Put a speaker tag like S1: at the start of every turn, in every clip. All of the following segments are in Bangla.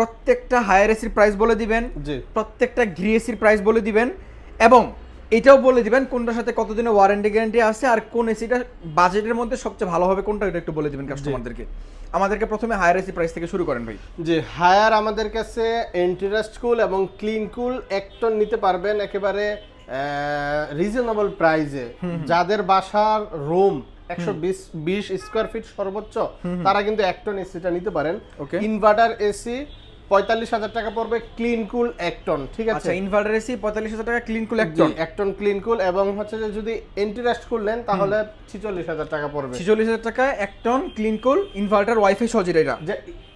S1: প্রত্যেকটা হায়ার এসির প্রাইস বলে দিবেন,
S2: জি
S1: প্রত্যেকটা গ্রি এসির প্রাইস বলে দিবেন, এবং এটাও বলে দিবেন কোনটার সাথে কতদিনের ওয়ারেন্টি গ্যারান্টি আছে আর কোন এসিটা বাজেটের মধ্যে সবচেয়ে ভালো হবে কোনটা, এটা একটু বলে দিবেন কাস্টমারদেরকে। আমাদেরকে প্রথমে হায়ার এসি প্রাইস থেকে শুরু করেন ভাই।
S2: জি হায়ার আমাদের কাছে এন্টিরাস্ট কুল এবং ক্লিন কুল 1 টন নিতে পারবেন একেবারে রিজনেবল প্রাইসে। যাদের বাসার রুম 120 স্কয়ার ফিট সর্বোচ্চ, তারা কিন্তু 1 টন এসিটা নিতে পারেন। ইনভার্টার এসি 45,000 টাকা পড়বে, ক্লিন কুল 1 টন, ঠিক আছে?
S1: আচ্ছা, ইনভার্টার এসি 45,000 টাকা, clean cool 1 ton.
S2: 1 ton clean cool, এবং হচ্ছে যে যদি এন্টিরাস্ট কুল নেন তাহলে 46,000 টাকা পড়বে।
S1: 46,000 টাকা 1 ton clean cool, inverter wifi সহ যেটা,
S2: যে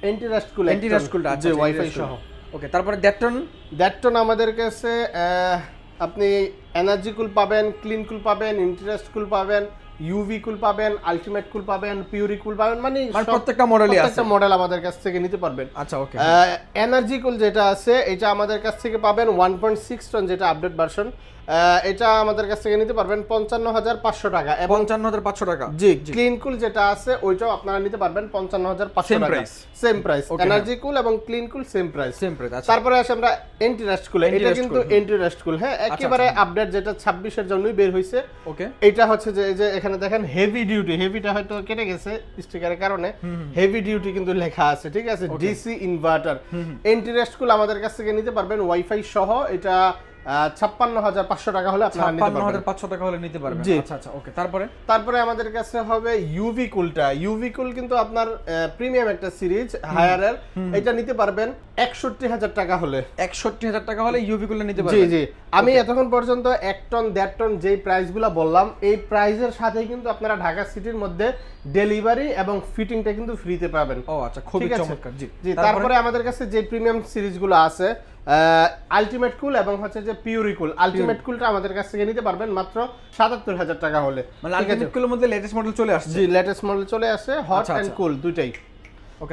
S2: এন্টিরাস্ট কুল,
S1: এন্টিরাস্ট কুলটা
S2: যে ওয়াইফাই সহ।
S1: ওকে, তারপরে দ্যাট টন
S2: আমাদের কাছে আপনি এনার্জি কুল পাবেন, ক্লিন কুল পাবেন, ইন্টারেস্ট কুল পাবেন, ইউভি কুল পাবেন, আলটিমেট কুল পাবেন, পিউরি কুল পাবেন, মানে
S1: প্রত্যেকটা মডেলই আছে,
S2: প্রত্যেকটা মডেল আমাদের কাছ থেকে নিতে পারবেন।
S1: আচ্ছা ওকে।
S2: এনার্জি কুল যেটা আছে এটা আমাদের কাছ থেকে পাবেন 1.6 টন, যেটা আপডেট ভার্সন। এটা আমাদের কাছ থেকে নিতে পারবেন 55,500 টাকা, এবং
S1: 55,500 টাকা।
S2: জি ক্লিন কুল যেটা আছে ওইটাও আপনারা নিতে পারবেন 55,500 টাকা, সেম প্রাইস। এনার্জি কুল এবং ক্লিন কুল সেম প্রাইস। তারপরে আসে আমরা এন্টিরাস্ট কুল, এটা কিন্তু এন্টিরাস্ট কুল, হ্যাঁ একেবারে আপডেট, যেটা 26 এর জন্যই বের হইছে।
S1: ওকে,
S2: এটা হচ্ছে যে এই যে এখানে দেখেন হেভি ডিউটি, হেভিটা হয়তো কেটে গেছে স্টিকারের কারণে, হেভি ডিউটি কিন্তু লেখা আছে, ঠিক আছে? ডিসি ইনভার্টার এন্টিরাস্ট কুল আমাদের কাছ থেকে নিতে পারবেন ওয়াইফাই সহ। এটা 56,500 টাকা হলে আপনারা নিতে পারবেন।
S1: 56,500 টাকা হলে নিতে পারবেন। আচ্ছা আচ্ছা ওকে। তারপরে
S2: আমাদের কাছে হবে ইউভি কুলটা। ইউভি কুল কিন্তু আপনার প্রিমিয়াম একটা সিরিজ হায়ারের, এটা নিতে পারবেন 61,000 টাকা হলে।
S1: 61,000 টাকা হলে ইউভি কুলটা নিতে
S2: জি
S1: পারবেন।
S2: জি, আমি এতক্ষণ পর্যন্ত 1 টন 1.5 টন যেই প্রাইসগুলো বললাম, এই প্রাইসের সাথে কিন্তু আপনারা ঢাকা সিটির মধ্যে ডেলিভারি এবং ফিটিংটা কিন্তু ফ্রিতে পাবেন।
S1: ও আচ্ছা, খুবই চমৎকার। জি
S2: জি, তারপরে আমাদের কাছে যে প্রিমিয়াম সিরিজগুলো আছে, আলটিমেট কুল এবং হচ্ছে যে পিউরি কুল। আলটিমেট কুলটা আমাদের কাছ থেকে নিতে পারবেন মাত্র 77,000 টাকা হলে।
S1: মানে আলটিমেট কুলের মধ্যে লেটেস্ট মডেল চলে আসছে।
S2: জি, লেটেস্ট মডেল চলে আসে, হট এন্ড কুল দুইটাই।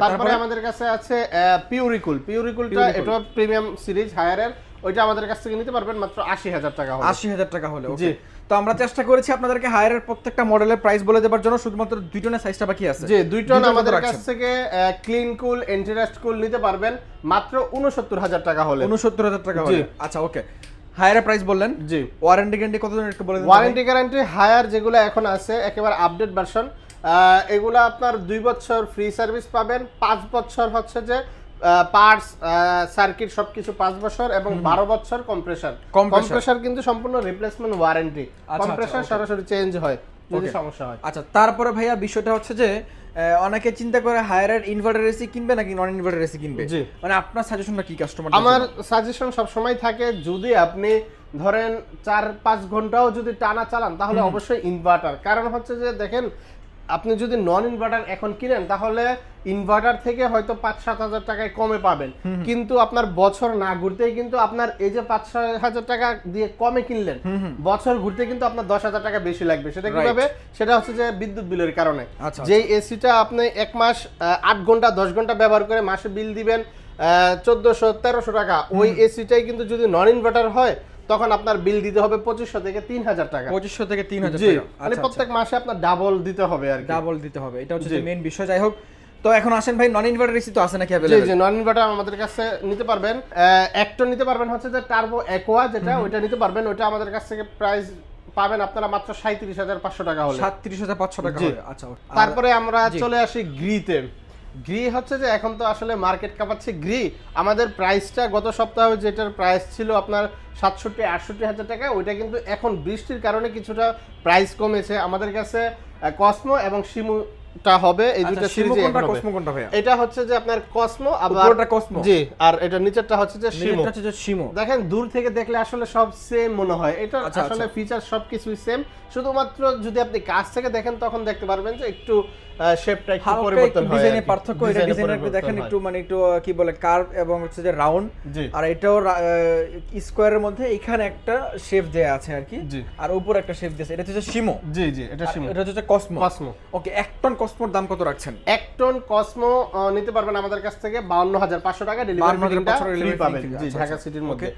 S2: তারপরে আমাদের কাছে আছে পিউরি কুল। পিউরি কুলটা এটা প্রিমিয়াম সিরিজ হায়ারের, ওইটা আমাদের কাছ থেকে নিতে পারবেন মাত্র 80,000 টাকা হলে।
S1: 80,000 টাকা হলে। জি, তো আমরা চেষ্টা করেছি আপনাদেরকে হায়ারের প্রত্যেকটা মডেলের প্রাইস বলে দেওয়ার জন্য, শুধুমাত্র 2 টনের সাইজটা বাকি আছে।
S2: জি, 2 টন আমাদের কাছ থেকে ক্লিন কুল, এন্টিরাস্ট কুল নিতে পারবেন মাত্র 69,000 টাকা হলে।
S1: 69,000 টাকা হলে। আচ্ছা ওকে, হায়ারের প্রাইস বললেন।
S2: জি,
S1: ওয়ারেন্টি গ্যারান্টি কতদিন একটু বলে দিন।
S2: ওয়ারেন্টি গ্যারান্টি হায়ার যেগুলো এখন আছে একেবারে আপডেট ভার্সন, এগুলো আপনার 2 বছর ফ্রি সার্ভিস পাবেন, 5 বছর হচ্ছে যে পার্টস সার্কিট সবকিছু 5 বছর, এবং 12 বছর কম্প্রেসর কিন্তু সম্পূর্ণ রিপ্লেসমেন্ট ওয়ারেন্টি। কম্প্রেসর সরাসরি চেঞ্জ হয় যদি সমস্যা হয়।
S1: আচ্ছা, তারপরে ভাইয়া বিষয়টা হচ্ছে যে অনেকে চিন্তা করে হায়ারের ইনভার্টার এসি কিনবে নাকি নন ইনভার্টার এসি কিনবে, মানে আপনার সাজেশনটা কি কাস্টমার?
S2: আমার সাজেশন সব সময় থাকে, যদি আপনি ধরেন 4-5 ঘন্টাও যদি টানা চালান তাহলে অবশ্যই ইনভার্টার। কারণ হচ্ছে যে দেখেন, আপনি যদি নন ইনভার্টার এখন কিনেন তাহলে ইনভার্টার থেকে হয়তো 5-7 হাজার টাকায় কমে পাবেন, কিন্তু আপনার বছর না ঘুরতেই কিন্তু আপনার এই যে 5-6 হাজার টাকা দিয়ে কমে কিনলেন, বছর ঘুরতে কিন্তু আপনার 10,000 টাকা বেশি লাগবে। সেটা কিভাবে? সেটা হচ্ছে যে বিদ্যুৎ বিলের কারণে। যেই এসিটা আপনি 1 মাস 8 ঘন্টা 10 ঘন্টা ব্যবহার করে মাসে বিল দিবেন 1400-1300 টাকা, ওই এসিটাই কিন্তু যদি নন ইনভার্টার হয় তখন আপনার বিল দিতে হবে 2500 থেকে 3000 টাকা।
S1: 2500 থেকে 3000 টাকা,
S2: মানে প্রত্যেক মাসে আপনার ডাবল দিতে হবে আর কি।
S1: ডাবল দিতে হবে, এটা হচ্ছে মেইন বিষয়। যাই হোক, তো এখন আসেন ভাই, নন ইনভার্টার এসি তো আছে নাকি अवेलेबल?
S2: জি জি, নন ইনভার্টার আমাদের কাছে নিতে পারবেন। 1 টন নিতে পারবেন হচ্ছে যে টার্বো অ্যাকোয়া, যেটা ওইটা নিতে পারবেন। ওইটা আমাদের কাছ থেকে প্রাইস পাবেন আপনারা মাত্র 37,500 টাকা হলে।
S1: 37,500 টাকা হলে। আচ্ছা,
S2: তারপরে আমরা চলে আসি গ্রিতে। গ্রি হচ্ছে যে এখন তো আসলে মার্কেট কাঁপাচ্ছে গ্রি। আমাদের প্রাইসটা গত সপ্তাহে যেটার প্রাইস ছিল আপনার 67-68 হাজার টাকা, ওইটা কিন্তু এখন বৃষ্টির কারণে কিছুটা প্রাইস কমেছে। আমাদের কাছে কসমো এবং শিমুটা হবে, এই দুটো সিরিজে হবে।
S1: কসমো কোনটা ভাইয়া?
S2: এটা হচ্ছে যে আপনার কসমো, আবার
S1: উপরটা কসমো।
S2: জি, আর এটা নিচেরটা হচ্ছে যে শিমু।
S1: এটা হচ্ছে যে শিমু।
S2: দেখেন দূর থেকে দেখলে আসলে সব সেম মনে হয়, এটা আসলে ফিচার সবকিছুই সেম, শুধুমাত্র যদি আপনি কাছ থেকে দেখেন তখন দেখতে পারবেন যে একটু শেপটা একটু পরিবর্তন হয়,
S1: ডিজাইনের পার্থক্য। এটা ডিজাইনের দেখেন একটু, মানে একটু কি বলে, কার্ভ এবং হচ্ছে যে রাউন্ড, আর এটাও স্কয়ারের মধ্যে এখানে একটা শেপ দেয়া আছে আর কি, আর উপরে একটা শেপ দিয়েছে। এটা হচ্ছে শিমো।
S2: জি জি, এটা শিমো।
S1: এটা হচ্ছে কসমো। ওকে, 1 টন কসমোর দাম কত রাখছেন?
S2: 1 টন কসমো নিতে পারবেন আমাদের কাছ থেকে 52,500 টাকা, ডেলিভারি ফ্রি পাবেন। জি, ঢাকা সিটির মধ্যে।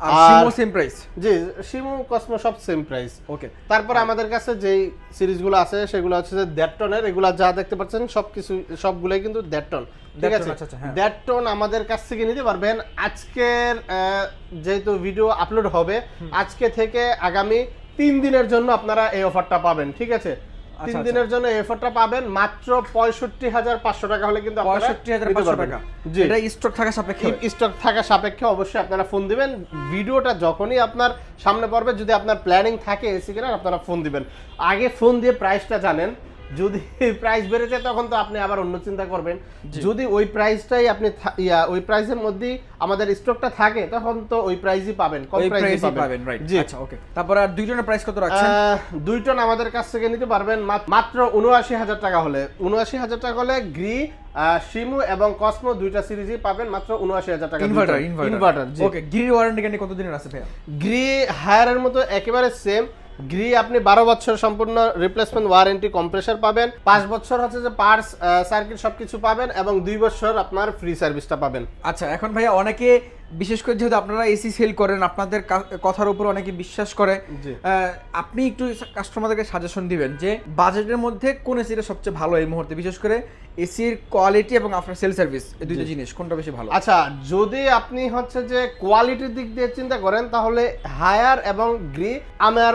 S1: আর সিমো সেম প্রাইস।
S2: জি, শিমু কসমো সব সেম প্রাইস।
S1: ওকে,
S2: তারপরে আমাদের কাছে যেই সিরিজগুলো আছে সেগুলো হচ্ছে যে 1.5 টনের, এগুলা যা দেখতে পাচ্ছেন সবকিছু সবগুলাই কিন্তু 1.5 টন। ঠিক আছে, 1.5 টন আমাদের কাছ থেকে নিতে পারবেন। আজকের যেহেতু ভিডিও আপলোড হবে, আজকে থেকে আগামী 3 দিনের জন্য আপনারা এই অফারটা পাবেন। ঠিক আছে, 3 দিনের জন্য এই অফারটা পাবেন মাত্র 65,500 টাকা হলে কিন্তু আপনারা
S1: 65,500 টাকা। এটা স্টক থাকা সাপেক্ষে,
S2: স্টক থাকা সাপেক্ষে অবশ্যই আপনারা ফোন দিবেন। ভিডিওটা যখনই আপনার সামনে পড়বে, যদি আপনার প্ল্যানিং থাকে এসি কেনার, আপনারা ফোন দিবেন। আগে ফোন দিয়ে প্রাইসটা জানেন, যদি প্রাইস বেড়ে যায় তখন তো আপনি আবার অন্য চিন্তা করবেন। যদি ওই প্রাইসটাই আপনি ওই প্রাইসের মধ্যেই আমাদের স্টকটা থাকে, তখন তো ওই প্রাইসই পাবেন, কম প্রাইসই পাবেন।
S1: রাইট, আচ্ছা ওকে। তারপর আর 2 টনের প্রাইস কত রাখছেন?
S2: 2 টন আমাদের কাছ থেকে নিতে পারবেন মাত্র 79,000 টাকা হলে। 79,000 টাকা হলে গ্রি, শিমু এবং কসমো দুইটা সিরিজই পাবেন মাত্র 79,000 টাকা। ইনভার্টার।
S1: ওকে, গ্রি ওয়ারেন্টি গ্যারান্টি কত দিনের আছে ভাইয়া?
S2: গ্রি হায়ারের মতো একেবারে সেম। গ্রি আপনি 12 বছর সম্পূর্ণ রিপ্লেসমেন্ট ওয়ারেন্টি, কম্প্রেসার পাবেন, 5 বছর হচ্ছে যে পার্টস সার্কিট সবকিছু পাবেন, এবং 2 বছর আপনার ফ্রি সার্ভিসটা পাবেন।
S1: আচ্ছা, এখন ভাইয়া অনেকে বিশেষ করে যেহেতু আপনারা এসি সেল করেন, আপনাদের কথার উপর অনেকে বিশ্বাস করে, আপনি একটু কাস্টমারদেরকে সাজেশন দিবেন যে বাজেটের মধ্যে কোন এসিটা সবচেয়ে ভালো এই মুহূর্তে, বিশেষ করে এসির কোয়ালিটি এবং আফটার সেল সার্ভিস, এই দুটো জিনিস কোনটা বেশি ভালো?
S2: আচ্ছা, যদি আপনি হচ্ছে যে কোয়ালিটির দিক দিয়ে চিন্তা করেন, তাহলে হায়ার এবং গ্রি আমার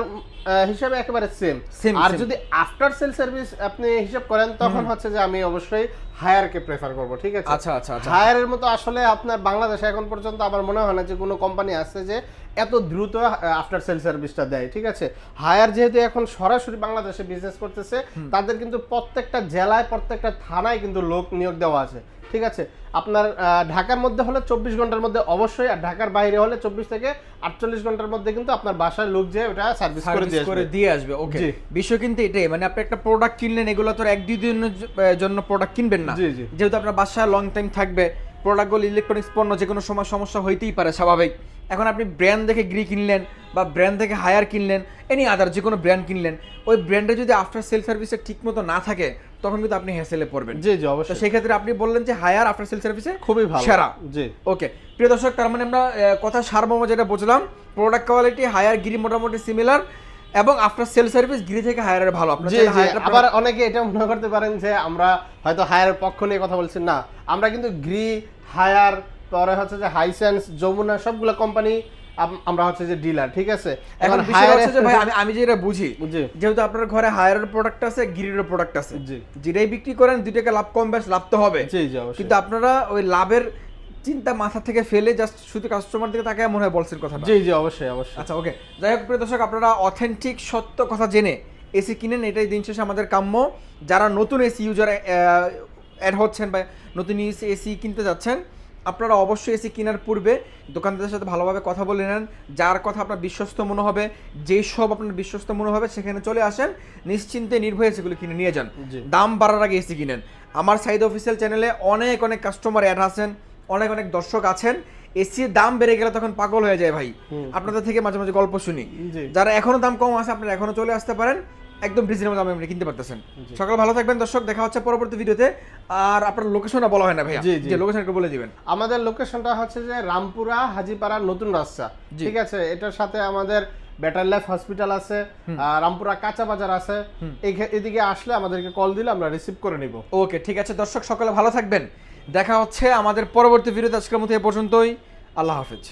S2: হিসাবে একেবারে সেম। আর যদি আফটার সেল সার্ভিস আপনি হিসাব করেন, তখন হচ্ছে যে আমি অবশ্যই হায়ারকে প্রেফার করব। ঠিক আছে,
S1: আচ্ছা আচ্ছা আচ্ছা।
S2: হায়ারের মতো আসলে আপনার বাংলাদেশে এখন পর্যন্ত আমার মনে হয় না যে কোনো কোম্পানি আছে যে এত দ্রুত আফটার সেল সার্ভিসটা দেয়। ঠিক আছে, হায়ার যেহেতু এখন সরাসরি বাংলাদেশে বিজনেস করতেছে, তাদের কিন্তু প্রত্যেকটা জেলায়, প্রত্যেকটা থানায় কিন্তু লোক নিয়োগ দেওয়া আছে। ঠিক আছে, আপনার ঢাকার মধ্যে হলে 24 ঘন্টার মধ্যে অবশ্যই, আর ঢাকার বাইরে হলে 24 থেকে 48 ঘন্টার মধ্যে কিন্তু আপনার বাসায় লোক যে ওটা সার্ভিস করে
S1: দিয়ে আসবে। ওকে, বিষয় কিন্তু এটাই, মানে আপনি একটা প্রোডাক্ট কিনলেন, এগুলো তো 1-2 দিনের জন্য প্রোডাক্ট কিনবেন না। যেহেতু আপনার বাসায় লং টাইম থাকবে, প্রোডাক্টগুলো ইলেকট্রনিক্স পণ্য, যে কোনো সময় সমস্যা হইতেই পারে, স্বাভাবিক। এখন আপনি ব্র্যান্ড দেখে গ্রি কিনলেন বা ব্র্যান্ড দেখে হায়ার কিনলেন, এনি আদার যে কোনো ব্র্যান্ড কিনলেন, ওই ব্র্যান্ডে যদি আফটার সেল সার্ভিসে ঠিক মতো না থাকে, তখন কিন্তু আপনি হ্যাসেলে পড়বেন।
S2: জি জি, অবশ্যই।
S1: সেই ক্ষেত্রে আপনি বললেন যে হায়ার আফটার সেল সার্ভিসে
S2: খুবই ভালো,
S1: সেরা।
S2: জি, ওকে।
S1: প্রিয় দর্শক, তার মানে আমরা কথা সারমর্ম যেটা বুঝলাম, প্রোডাক্ট কোয়ালিটি হায়ার গ্রি মোটামুটি সিমিলার, এবং আফটার সেল সার্ভিস গ্রি থেকে হায়ারের ভালো। আপনারা
S2: আবার অনেকে এটা মনে করতে পারেন যে আমরা হয়তো হায়ারের পক্ষ নিয়ে কথা বলছি, না, আমরা কিন্তু গ্রি, হায়ার, পরে হচ্ছে যে হাইসেন্স, যমুনা, সবগুলো কোম্পানি আমরা হচ্ছে যে ডিলার। ঠিক আছে,
S1: এখন বিষয় হচ্ছে যে ভাই আমি যেটা বুঝি, যেহেতু আপনার ঘরে হায়ারের প্রোডাক্ট আছে, গ্রিডের প্রোডাক্ট আছে, যেটাই বিক্রি করেন 2 টাকা লাভ কম বেশ লাভ তো হবে। কিন্তু আপনারা ওই লাভের চিন্তা মাথা থেকে ফেলে জাস্ট শুধু কাস্টমার দিকে তাকায় মনে হয় বলছেন কথা।
S2: জি জি, অবশ্যই অবশ্যই।
S1: আচ্ছা ওকে, যাই হোক প্রিয় দর্শক, আপনারা অথেন্টিক সত্য কথা জেনে এসি কিনেন, এটাই দিন শেষে আমাদের কাম্য। যারা নতুন এসি ইউজার অ্যাড হচ্ছেন বা নতুন এসি কিনতে যাচ্ছেন, আপনারা অবশ্যই এসি কেনার পূর্বে দোকানদারের সাথে ভালোভাবে কথা বলে নেন। যার কথা আপনার বিশ্বস্ত মনে হবে, যেই সব আপনার বিশ্বস্ত মনে হবে, সেখানে চলে আসেন, নিশ্চিন্তে নির্ভয়ে এসিগুলো কিনে নিয়ে যান। দাম বাড়ার আগে এসি কিনেন। আমার সাইদ অফিসিয়াল চ্যানেলে অনেক অনেক কাস্টমার অ্যাড আছেন, অনেক অনেক দর্শক আছেন, এসির দাম বেড়ে গেলে তখন পাগল হয়ে যায় ভাই। আপনাদের থেকে মাঝে মাঝে গল্প শুনি, যারা এখনো দাম কম আছে, আপনারা এখনো চলে আসতে পারেন, একদম রিজনেবল দামে আপনি কিনতে পারতেছেন। সকাল ভালো থাকবেন দর্শক, দেখা হচ্ছে পরবর্তী ভিডিওতে। আর আপনার লোকেশনটা বলা হয় না ভাইয়া, যে লোকেশনটা বলে দিবেন।
S2: আমাদের লোকেশনটা হচ্ছে যে রামপুরা হাজিপাড়া নতুন রাস্তা। ঠিক আছে, এটার সাথে আমাদের বেটার লাইফ হসপিটাল আছে, রামপুরা কাঁচা বাজার আছে। এদিকে আসলে আমাদেরকে কল দিলে আমরা রিসিভ করে নিব।
S1: ওকে, ঠিক আছে দর্শক, সকালে ভালো থাকবেন। দেখা হচ্ছে আমাদের পরবর্তী ভিডিওতে। আজকের মতো এ পর্যন্তই। আল্লাহ হাফেজ।